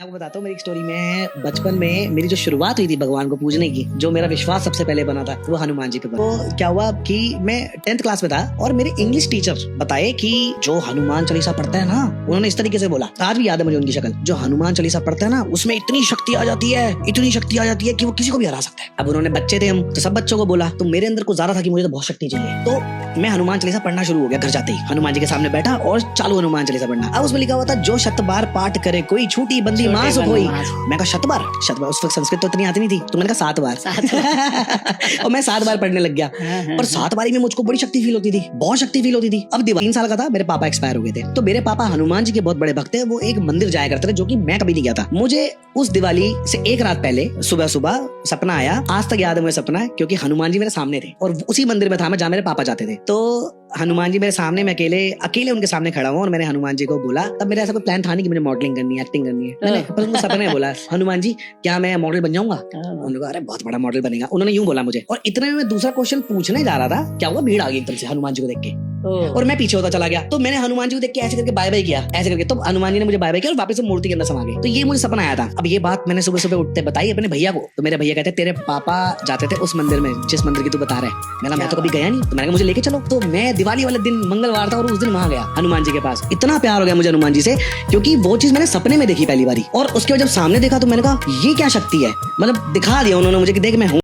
आपको बताता हूँ मेरी एक स्टोरी में। बचपन में मेरी जो शुरुआत हुई थी भगवान को पूजने की, जो मेरा विश्वास सबसे पहले बना था वो हनुमान जी पे बना। तो क्या हुआ कि मैं 10th क्लास में था और मेरे इंग्लिश टीचर बताए कि जो हनुमान चालीसा पढ़ता है ना, उन्होंने इस तरीके से बोला, आज भी याद है मुझे उनकी शक्ल, जो हनुमान चालीसा पढ़ता है ना उसमें इतनी शक्ति आ जाती है, इतनी शक्ति आ जाती है कि वो किसी को भी हरा सकता है। अब उन्होंने, बच्चे थे हम तो सब बच्चों को बोला, तो मेरे अंदर को ज्यादा था कि मुझे तो बहुत शक्ति चाहिए। तो मैं हनुमान चालीसा पढ़ना शुरू हो गया। घर जाते ही हनुमान जी के सामने बैठा और चालू हनुमान चालीसा पढ़ना। अब उसमें लिखा हुआ था, जो शत बार पाठ करे कोई छूटी बंदी मां सो होई। मैं कहा शत बार, उस वक्त संस्कृत तो इतनी आती नहीं थी, तो मैंने कहा 7 बार और मैं 7 बार पढ़ने लग गया। पर 7 बारी में मुझको बड़ी शक्ति फील होती थी, बहुत शक्ति फील होती थी। अब दिवाली 3 साल का था, मेरे पापा एक्सपायर हो गए थे। तो मेरे पापा हनुमान जी के बहुत बड़े भक्त थे। वो एक मंदिर जाया करते थे जो कि मैं कभी नहीं गया था। मुझे उस दिवाली से एक रात पहले सुबह सुबह सपना आया। आज तक याद है मुझे सपना, क्योंकि हनुमान जी मेरे सामने थे और उसी मंदिर में था मैं जहाँ मेरे पापा जाते थे। तो हनुमान जी मेरे सामने, मैं अकेले उनके सामने खड़ा हुआ और मैंने हनुमान जी को बोला। तब मेरा ऐसा कोई प्लान था नहीं कि मुझे मॉडलिंग करनी है, एक्टिंग करनी है। मैंने बस उनको सपने में बोला, हनुमान जी क्या मैं मॉडल बन जाऊंगा? उन्होंने कहा अरे बहुत बड़ा मॉडल बनेगा। उन्होंने यूं बोला मुझे। और इतने में मैं दूसरा क्वेश्चन पूछने जा रहा था, क्या हुआ, भीड़ आ गई एकदम से हनुमान जी को देख के और मैं पीछे होता चला गया। तो मैंने हनुमान जी को देख के ऐसे करके बाय बाय किया, ऐसे करके। तो हनुमान जी ने मुझे बाय बाय किया और वापस से मूर्ति के अंदर समा गए। तो ये मुझे सपना आया था। अब ये बात मैंने सुबह सुबह उठते बताई अपने भैया को। तो मेरे भैया कहते तेरे पापा जाते थे उस मंदिर में जिस मंदिर की तू बता रहा है। मैं तो कभी गया नहीं। तो मैंने कहा मुझे लेके चलो। तो मैं दिवाली वाले दिन, मंगलवार था, और उस दिन वहां गया हनुमान जी के पास। इतना प्यार हो गया मुझे हनुमान जी से, क्योंकि वो चीज मैंने सपने में देखी पहली बारी। और उसके बाद जब सामने देखा तो मैंने कहा ये क्या शक्ति है। मतलब दिखा दिया उन्होंने मुझे कि देख मैं हूँ।